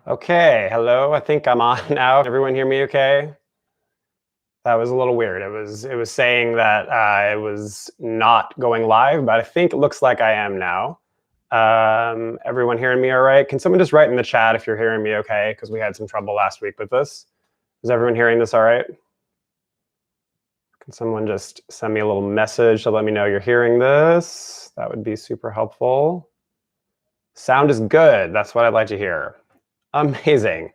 Okay, hello. I think I'm on now. Everyone hear me okay? That was a little weird. It was saying that it was not going live, but I think it looks like I am now. Everyone hearing me all right? Can someone just write in the chat if you're hearing me okay? Because we had some trouble last week with this. Is everyone hearing this all right? Can someone just send me a little message to let me know you're hearing this? That would be super helpful. Sound is good. That's what I'd like to hear. Amazing.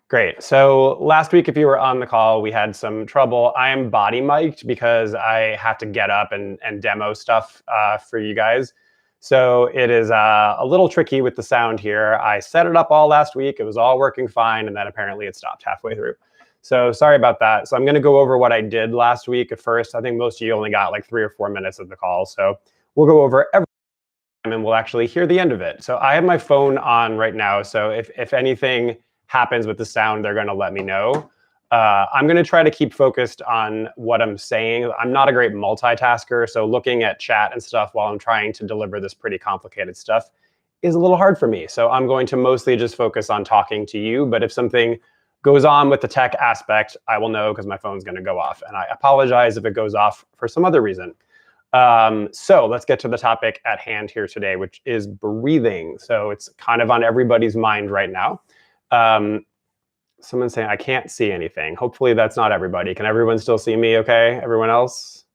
Great. So last week, if you were on the call, we had some trouble. I am body mic'd because I have to get up and demo stuff for you guys. So it is a little tricky with the sound here. I set it up all last week. It was all working fine. And then apparently it stopped halfway through. So sorry about that. So I'm going to go over what I did last week at first. I think most of you only got like 3 or 4 minutes of the call. So we'll go over everything and we'll actually hear the end of it. So I have my phone on right now. So if anything happens with the sound, they're going to let me know. I'm going to try to keep focused on what I'm saying. I'm not a great multitasker, so looking at chat and stuff while I'm trying to deliver this pretty complicated stuff is a little hard for me. So I'm going to mostly just focus on talking to you. But if something goes on with the tech aspect, I will know because my phone's going to go off. And I apologize if it goes off for some other reason. So let's get to the topic at hand here today, which is breathing. So it's kind of on everybody's mind right now. Someone's saying, I can't see anything. Hopefully that's not everybody. Can everyone still see me okay? Everyone else?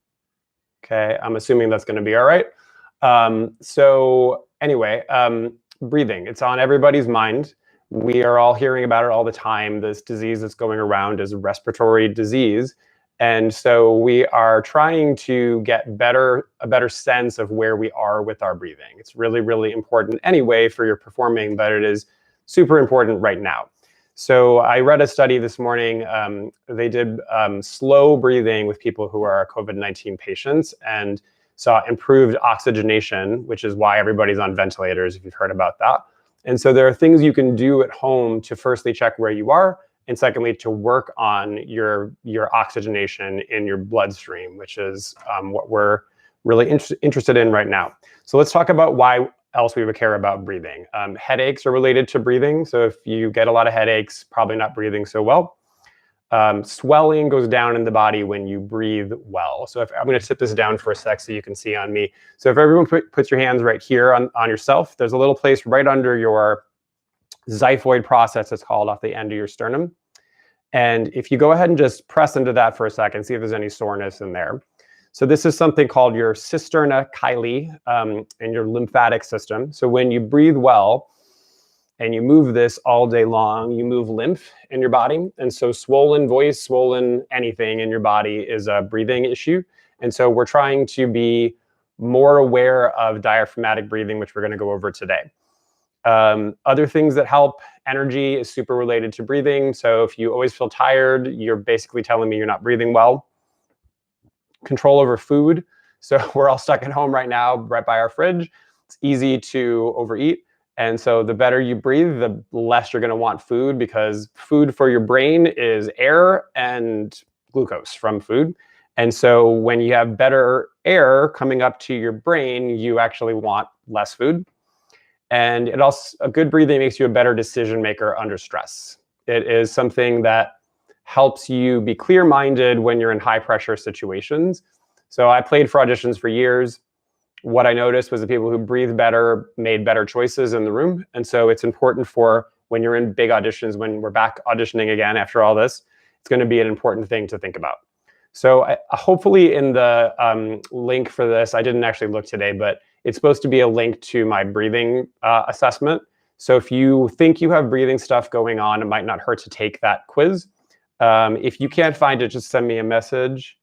Okay, I'm assuming that's going to be all right. So anyway, breathing. It's on everybody's mind. We are all hearing about it all the time. This disease that's going around is a respiratory disease. And so we are trying to get a better sense of where we are with our breathing. It's really, really important anyway for your performing, but it is super important right now. So I read a study this morning. They did slow breathing with people who are COVID-19 patients and saw improved oxygenation, which is why everybody's on ventilators, if you've heard about that. And so there are things you can do at home to firstly check where you are, and secondly, to work on your oxygenation in your bloodstream, which is what we're really interested in right now. So let's talk about why else we would care about breathing. Headaches are related to breathing. So if you get a lot of headaches, probably not breathing so well. Swelling goes down in the body when you breathe well. So I'm going to sit this down for a sec so you can see on me. So if everyone puts your hands right here on yourself, there's a little place right under your xiphoid process, it's called, off the end of your sternum. And if you go ahead and just press into that for a second, see if there's any soreness in there. So this is something called your cisterna chyli in your lymphatic system. So when you breathe well and you move this all day long, you move lymph in your body. And so swollen voice, swollen anything in your body is a breathing issue. And so we're trying to be more aware of diaphragmatic breathing, which we're going to go over today. Other things that help, energy is super related to breathing. So if you always feel tired, you're basically telling me you're not breathing well. Control over food. So we're all stuck at home right now, right by our fridge. It's easy to overeat. And so the better you breathe, the less you're going to want food, because food for your brain is air and glucose from food. And so when you have better air coming up to your brain, you actually want less food. And it also, a good breathing makes you a better decision maker under stress. It is something that helps you be clear-minded when you're in high-pressure situations. So I played for auditions for years. What I noticed was the people who breathed better made better choices in the room. And so it's important for when you're in big auditions, when we're back auditioning again after all this, it's going to be an important thing to think about. So hopefully in the link for this, I didn't actually look today, but it's supposed to be a link to my breathing assessment. So if you think you have breathing stuff going on, it might not hurt to take that quiz. If you can't find it, just send me a message.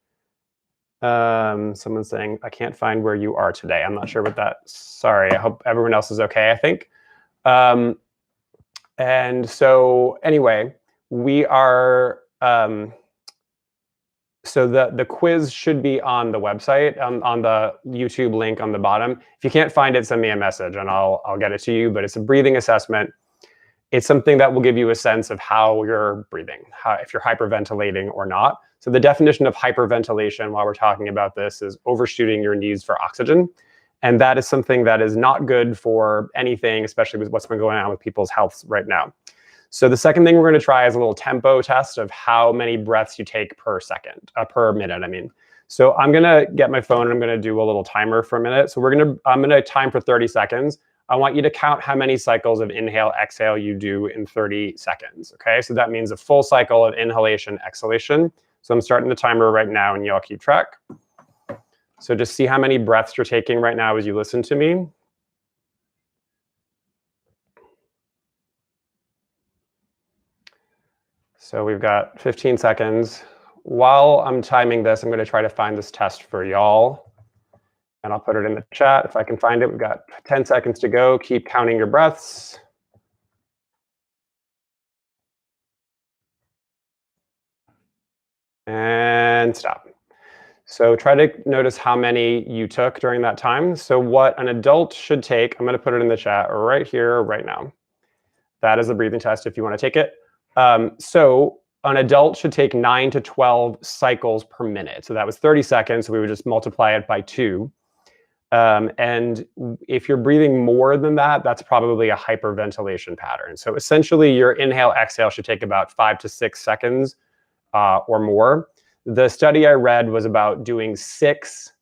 Someone's saying, I can't find where you are today. I'm not sure what that, sorry, I hope everyone else is okay, I think. And so anyway, we are, so the quiz should be on the website, on the YouTube link on the bottom. If you can't find it, send me a message and I'll get it to you. But it's a breathing assessment. It's something that will give you a sense of how you're breathing, if you're hyperventilating or not. So the definition of hyperventilation while we're talking about this is overshooting your needs for oxygen. And that is something that is not good for anything, especially with what's been going on with people's health right now. So the second thing we're going to try is a little tempo test of how many breaths you take per second, per minute, I mean. So I'm going to get my phone and I'm going to do a little timer for a minute. So I'm going to time for 30 seconds. I want you to count how many cycles of inhale, exhale you do in 30 seconds. Okay, so that means a full cycle of inhalation, exhalation. So I'm starting the timer right now and y'all keep track. So just see how many breaths you're taking right now as you listen to me. So we've got 15 seconds. While I'm timing this, I'm going to try to find this test for y'all. And I'll put it in the chat if I can find it. We've got 10 seconds to go. Keep counting your breaths. And stop. So try to notice how many you took during that time. So what an adult should take, I'm going to put it in the chat right here, right now. That is a breathing test if you want to take it. So an adult should take 9 to 12 cycles per minute. So that was 30 seconds. So we would just multiply it by 2. And if you're breathing more than that, that's probably a hyperventilation pattern. So essentially your inhale, exhale should take about 5 to 6 seconds or more. The study I read was about doing 6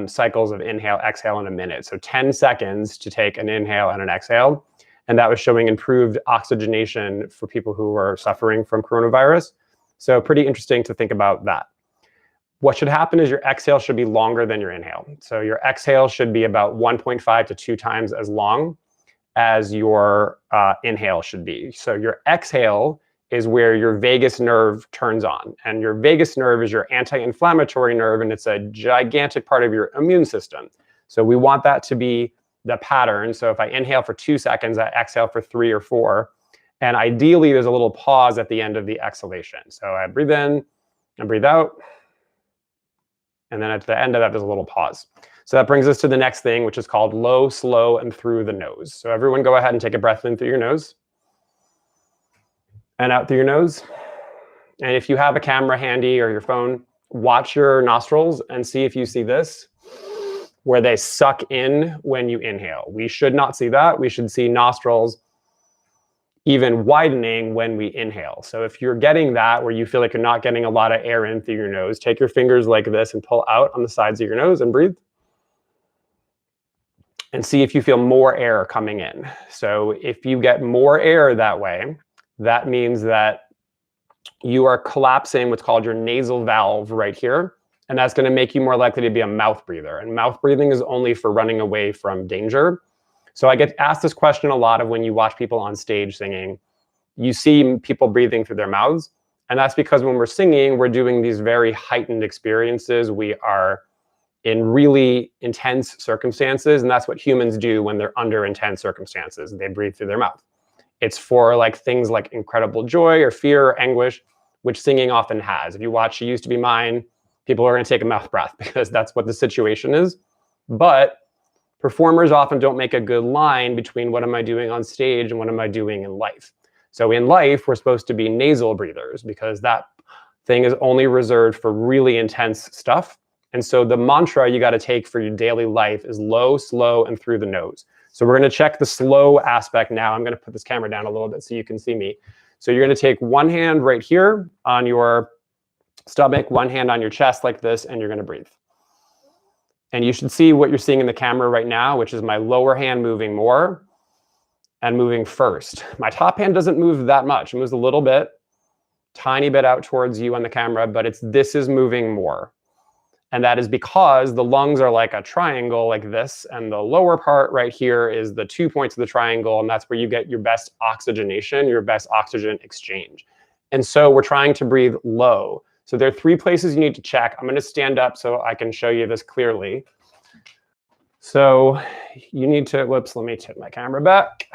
cycles of inhale, exhale in a minute. So 10 seconds to take an inhale and an exhale. And that was showing improved oxygenation for people who were suffering from coronavirus. So pretty interesting to think about that. What should happen is your exhale should be longer than your inhale. So your exhale should be about 1.5 to 2 times as long as your inhale should be. So your exhale is where your vagus nerve turns on. And your vagus nerve is your anti-inflammatory nerve, and it's a gigantic part of your immune system. So we want that to be the pattern. So if I inhale for 2 seconds, I exhale for 3 or 4. And ideally, there's a little pause at the end of the exhalation. So I breathe in and breathe out. And then at the end of that, there's a little pause. So that brings us to the next thing, which is called low, slow, and through the nose. So everyone go ahead and take a breath in through your nose and out through your nose. And if you have a camera handy or your phone, watch your nostrils and see if you see this, where they suck in when you inhale. We should not see that. We should see nostrils even widening when we inhale. So if you're getting that, where you feel like you're not getting a lot of air in through your nose, take your fingers like this and pull out on the sides of your nose and breathe. And see if you feel more air coming in. So if you get more air that way, that means that you are collapsing what's called your nasal valve right here. And that's going to make you more likely to be a mouth breather. And mouth breathing is only for running away from danger. So I get asked this question a lot of when you watch people on stage singing. You see people breathing through their mouths. And that's because when we're singing, we're doing these very heightened experiences. We are in really intense circumstances. And that's what humans do when they're under intense circumstances. They breathe through their mouth. It's for like things like incredible joy or fear or anguish, which singing often has. If you watch She Used to Be Mine, people are going to take a mouth breath because that's what the situation is. But performers often don't make a good line between what am I doing on stage and what am I doing in life. So in life, we're supposed to be nasal breathers because that thing is only reserved for really intense stuff. And so the mantra you got to take for your daily life is low, slow, and through the nose. So we're going to check the slow aspect now. I'm going to put this camera down a little bit so you can see me. So you're going to take one hand right here on your stomach, one hand on your chest like this, and you're going to breathe. And you should see what you're seeing in the camera right now, which is my lower hand moving more and moving first. My top hand doesn't move that much. It moves a little bit, tiny bit out towards you on the camera, but this is moving more. And that is because the lungs are like a triangle like this, and the lower part right here is the 2 points of the triangle, and that's where you get your best oxygenation, your best oxygen exchange. And so we're trying to breathe low. So there are 3 places you need to check. I'm going to stand up so I can show you this clearly. So you need to, whoops, let me tip my camera back.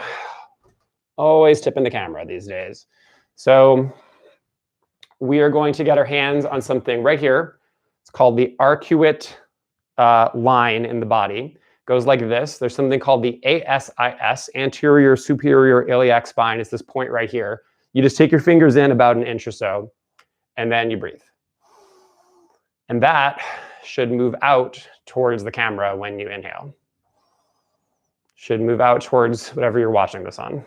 Always tipping the camera these days. So we are going to get our hands on something right here. It's called the arcuate line in the body. It goes like this. There's something called the ASIS, anterior superior iliac spine. It's this point right here. You just take your fingers in about an inch or so, and then you breathe. And that should move out towards the camera when you inhale. Should move out towards whatever you're watching this on.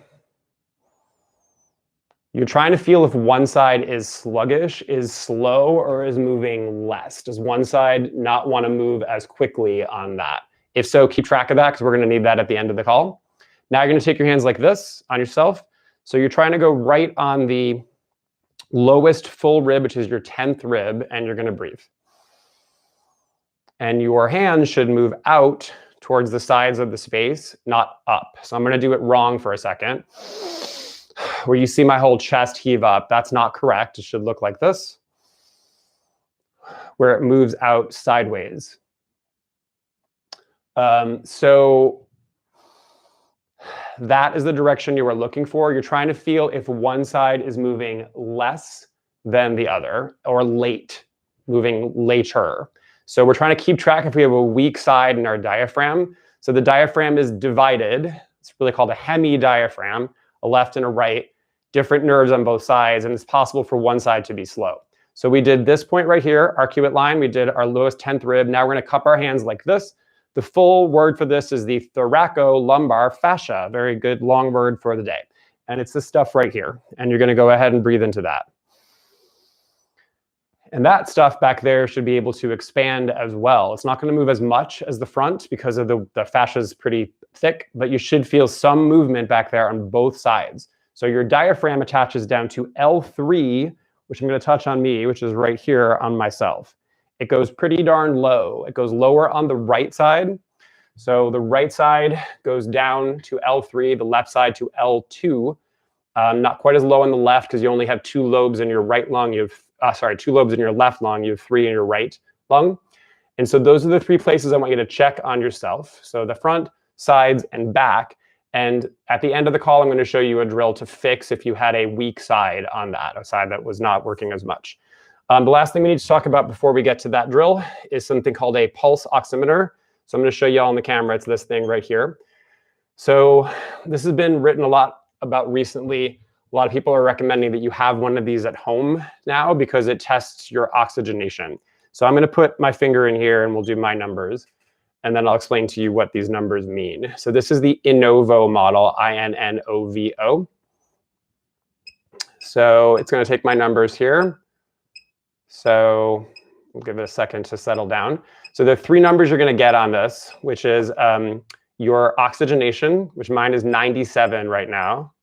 You're trying to feel if one side is sluggish, is slow, or is moving less. Does one side not want to move as quickly on that? If so, keep track of that because we're going to need that at the end of the call. Now you're going to take your hands like this on yourself. So you're trying to go right on the lowest full rib, which is your 10th rib, and you're going to breathe. And your hands should move out towards the sides of the space, not up. So I'm going to do it wrong for a second. Where you see my whole chest heave up, that's not correct. It should look like this, where it moves out sideways. So that is the direction you are looking for. You're trying to feel if one side is moving less than the other, or late, moving later. So we're trying to keep track if we have a weak side in our diaphragm. So the diaphragm is divided. It's really called a hemidiaphragm, a left and a right, different nerves on both sides, and it's possible for one side to be slow. So we did this point right here, arcuate line. We did our lowest 10th rib. Now we're going to cup our hands like this. The full word for this is the thoracolumbar fascia. Very good long word for the day. And it's this stuff right here. And you're going to go ahead and breathe into that. And that stuff back there should be able to expand as well. It's not going to move as much as the front because of the fascia is pretty thick, but you should feel some movement back there on both sides. So your diaphragm attaches down to L3, which I'm going to touch on me, which is right here on myself. It goes pretty darn low. It goes lower on the right side. So the right side goes down to L3, the left side to L2. Not quite as low on the left because you only have 2 lobes in your right lung. You have 2 lobes in your left lung. You have 3 in your right lung. And so those are the 3 places I want you to check on yourself. So the front, sides, and back. And at the end of the call, I'm going to show you a drill to fix if you had a weak side on that, a side that was not working as much. The last thing we need to talk about before we get to that drill is something called a pulse oximeter. So I'm going to show you all on the camera. It's this thing right here. So this has been written a lot about recently. A lot of people are recommending that you have one of these at home now because it tests your oxygenation. So I'm going to put my finger in here and we'll do my numbers. And then I'll explain to you what these numbers mean. So this is the Innovo model, I-N-N-O-V-O. So it's going to take my numbers here. So we'll give it a second to settle down. So the 3 numbers you're going to get on this, which is your oxygenation, which mine is 97 right now.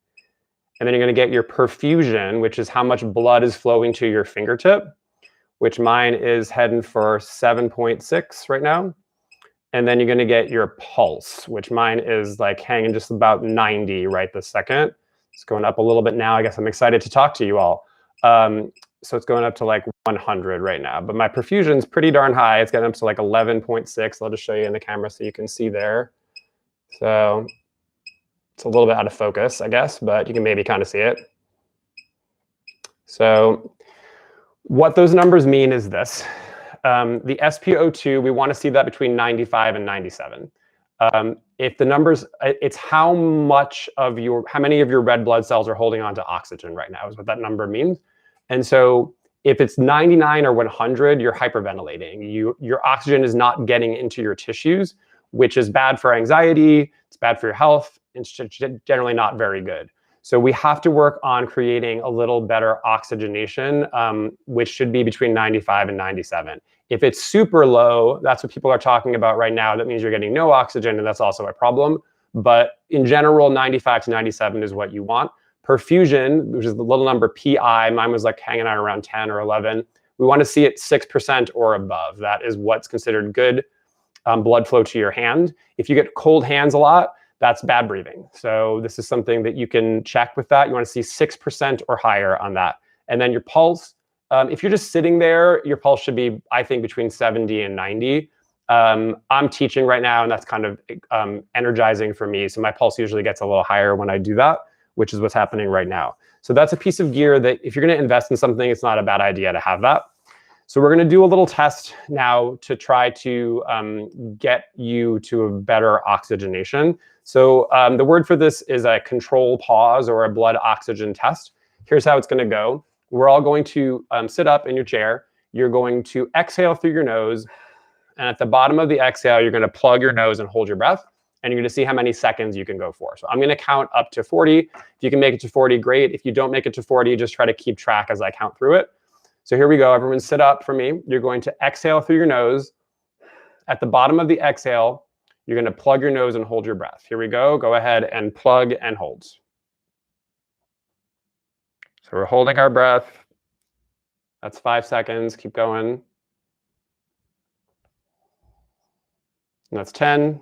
And then you're going to get your perfusion, which is how much blood is flowing to your fingertip, which mine is heading for 7.6 right now. And then you're going to get your pulse, which mine is like hanging just about 90 right this second. It's going up a little bit now. I guess I'm excited to talk to you all. So it's going up to like 100 right now. But my perfusion's pretty darn high. It's getting up to like 11.6. I'll just show you in the camera so you can see there. So it's a little bit out of focus, I guess, but you can maybe kind of see it. So what those numbers mean is this. The SpO2, we want to see that between 95 and 97. If the numbers, it's how many of your red blood cells are holding on to oxygen right now is what that number means. And so if it's 99 or 100, you're hyperventilating. Your oxygen is not getting into your tissues, which is bad for anxiety. It's bad for your health. It's generally not very good. So we have to work on creating a little better oxygenation, which should be between 95 and 97. If it's super low, that's what people are talking about right now. That means you're getting no oxygen, and that's also a problem. But in general, 95 to 97 is what you want. Perfusion, which is the little number PI, mine was like hanging out around 10 or 11. We want to see it 6% or above. That is what's considered good blood flow to your hand. If you get cold hands a lot, that's bad breathing. So this is something that you can check with that. You want to see 6% or higher on that. And then your pulse, if you're just sitting there, your pulse should be, I think, between 70 and 90. I'm teaching right now, and that's kind of energizing for me. So my pulse usually gets a little higher when I do that, which is what's happening right now. So that's a piece of gear that if you're going to invest in something, it's not a bad idea to have that. So we're going to do a little test now to try to get you to a better oxygenation. So the word for this is a control pause or a blood oxygen test. Here's how it's going to go. We're all going to sit up in your chair. You're going to exhale through your nose. And at the bottom of the exhale, you're going to plug your nose and hold your breath. and you're going to see how many seconds you can go for. So I'm going to count up to 40. If you can make it to 40, great. If you don't make it to 40, just try to keep track as I count through it. So here we go. Everyone sit up for me. You're going to exhale through your nose. At the bottom of the exhale, you're going to plug your nose and hold your breath. Here we go. Go ahead and plug and hold. So we're holding our breath. That's 5 seconds. Keep going. And that's 10.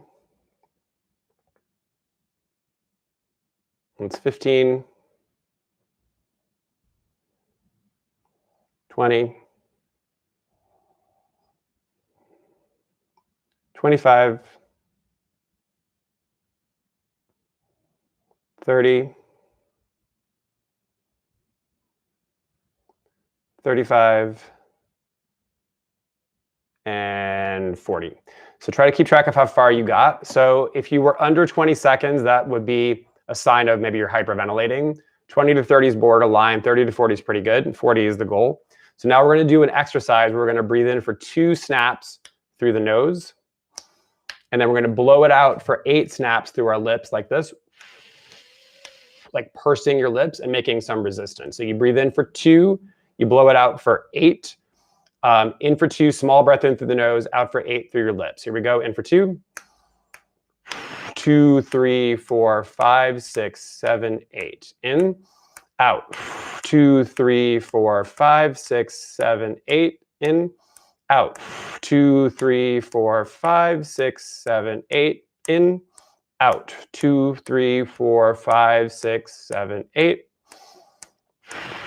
That's 15. 20. 25. 30. 35. And 40. So try to keep track of how far you got. So if you were under 20 seconds, that would be a sign of maybe you're hyperventilating. 20 to 30 is borderline, 30 to 40 is pretty good, and 40 is the goal. So now we're going to do an exercise. We're going to breathe in for 2 snaps through the nose, and then we're going to blow it out for 8 snaps through our lips like this, like pursing your lips and making some resistance. So you breathe in for 2, you blow it out for 8. In for 2, small breath in through the nose, out for 8 through your lips. Here we go. In for 2. 2, 3, 4, 5, 6, 7, 8. In, out. 2, 3, 4, 5, 6, 7, 8. In, out. 2, 3, 4, 5, 6, 7, 8. In, out. 2, 3, 4, 5, 6, 7, 8.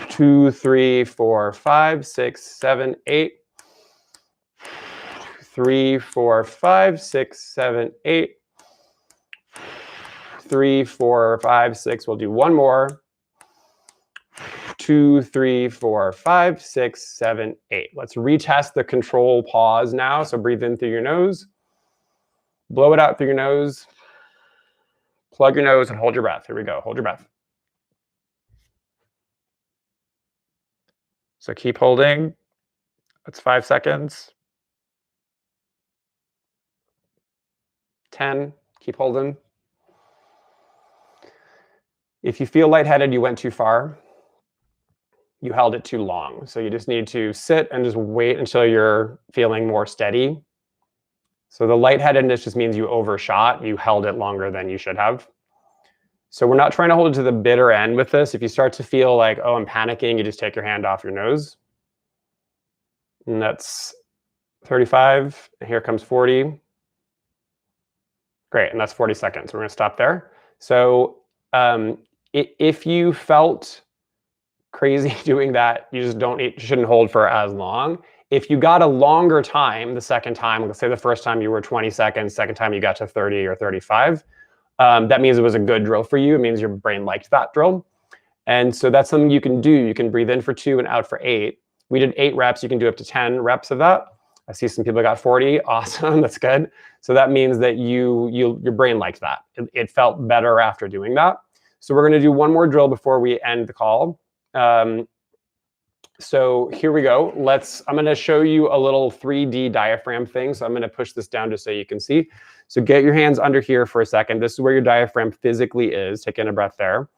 2, 3, 4, 5, 6, 7, 8. 3, 4, 5, 6, 7, 8. 3, 4, 5, 6. We'll do one more. 2, 3, 4, 5, 6, 7, 8. Let's retest the control pause now. So breathe in through your nose. Blow it out through your nose. Plug your nose and hold your breath. Here we go. Hold your breath. So keep holding. That's 5 seconds. 10. Keep holding. If you feel lightheaded, you went too far. You held it too long. So you just need to sit and just wait until you're feeling more steady. So the lightheadedness just means you overshot. You held it longer than you should have. So we're not trying to hold it to the bitter end with this. If you start to feel like, oh, I'm panicking, you just take your hand off your nose. And that's 35. And here comes 40. Great, and that's 40 seconds. We're going to stop there. So if you felt crazy doing that, you just shouldn't hold for as long. If you got a longer time the second time, let's say the first time you were 20 seconds, second time you got to 30 or 35, that means it was a good drill for you. It means your brain liked that drill. And so that's something you can do. You can breathe in for 2 and out for 8. We did 8 reps. You can do up to 10 reps of that. I see some people got 40. Awesome. That's good. So that means that your brain liked that. It felt better after doing that. So we're going to do one more drill before we end the call. So here we go. I'm going to show you a little 3D diaphragm thing. So I'm going to push this down just so you can see. So get your hands under here for a second. This is where your diaphragm physically is. Take in a breath there.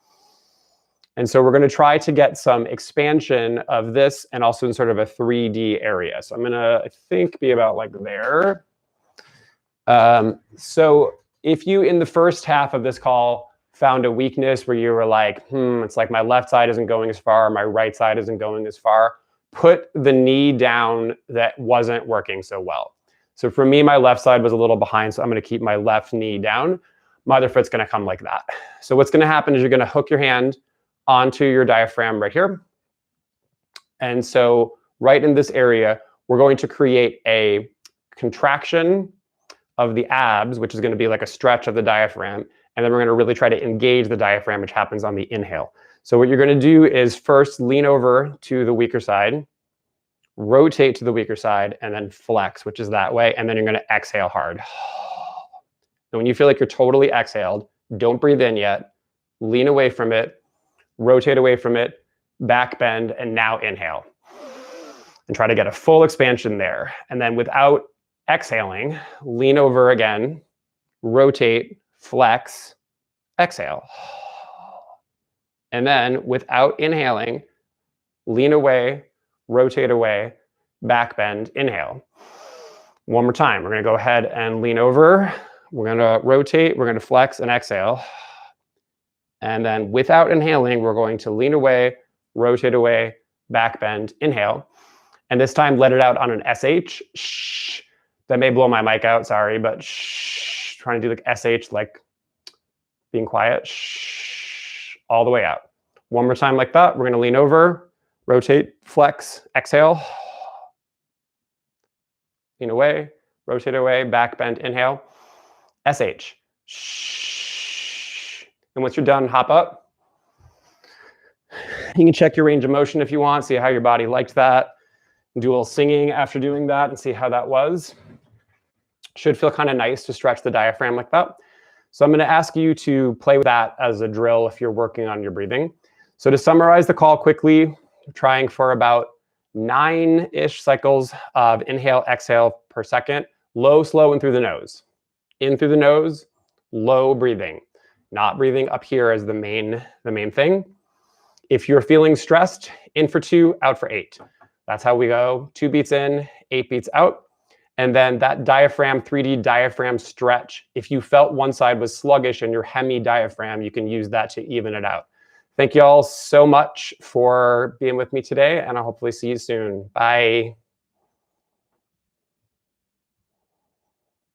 And so we're going to try to get some expansion of this and also in sort of a 3D area. So I'm going to, I think, be about like there. So if you, in the first half of this call, found a weakness where you were like, it's like my left side isn't going as far, my right side isn't going as far, put the knee down that wasn't working so well. So for me, my left side was a little behind, so I'm going to keep my left knee down. My other foot's going to come like that. So what's going to happen is you're going to hook your hand onto your diaphragm right here. And so right in this area, we're going to create a contraction of the abs, which is going to be like a stretch of the diaphragm. And then we're going to really try to engage the diaphragm, which happens on the inhale. So what you're going to do is first lean over to the weaker side, rotate to the weaker side, and then flex, which is that way. And then you're going to exhale hard. And when you feel like you're totally exhaled, don't breathe in yet. Lean away from it. Rotate away from it, back bend, and now inhale. And try to get a full expansion there. And then without exhaling, lean over again, rotate, flex, exhale. And then without inhaling, lean away, rotate away, back bend, inhale. One more time. We're going to go ahead and lean over. We're going to rotate. We're going to flex and exhale. And then without inhaling, we're going to lean away, rotate away, back bend, inhale. And this time, let it out on an SH. Shh. That may blow my mic out, sorry, but shh. Trying to do like SH, like being quiet. Shh. All the way out. One more time like that. We're going to lean over, rotate, flex, exhale. Lean away, rotate away, back bend, inhale. SH. Shh. And once you're done, hop up. You can check your range of motion if you want, see how your body liked that. Do a little singing after doing that and see how that was. Should feel kind of nice to stretch the diaphragm like that. So I'm going to ask you to play with that as a drill if you're working on your breathing. So to summarize the call quickly, trying for about 9-ish cycles of inhale, exhale per second, low, slow, and through the nose. In through the nose, low breathing. Not breathing up here as the main thing. If you're feeling stressed, in for 2, out for 8. That's how we go. 2 beats in, 8 beats out. And then that diaphragm, 3D diaphragm stretch, if you felt one side was sluggish in your hemi-diaphragm, you can use that to even it out. Thank you all so much for being with me today, and I'll hopefully see you soon. Bye.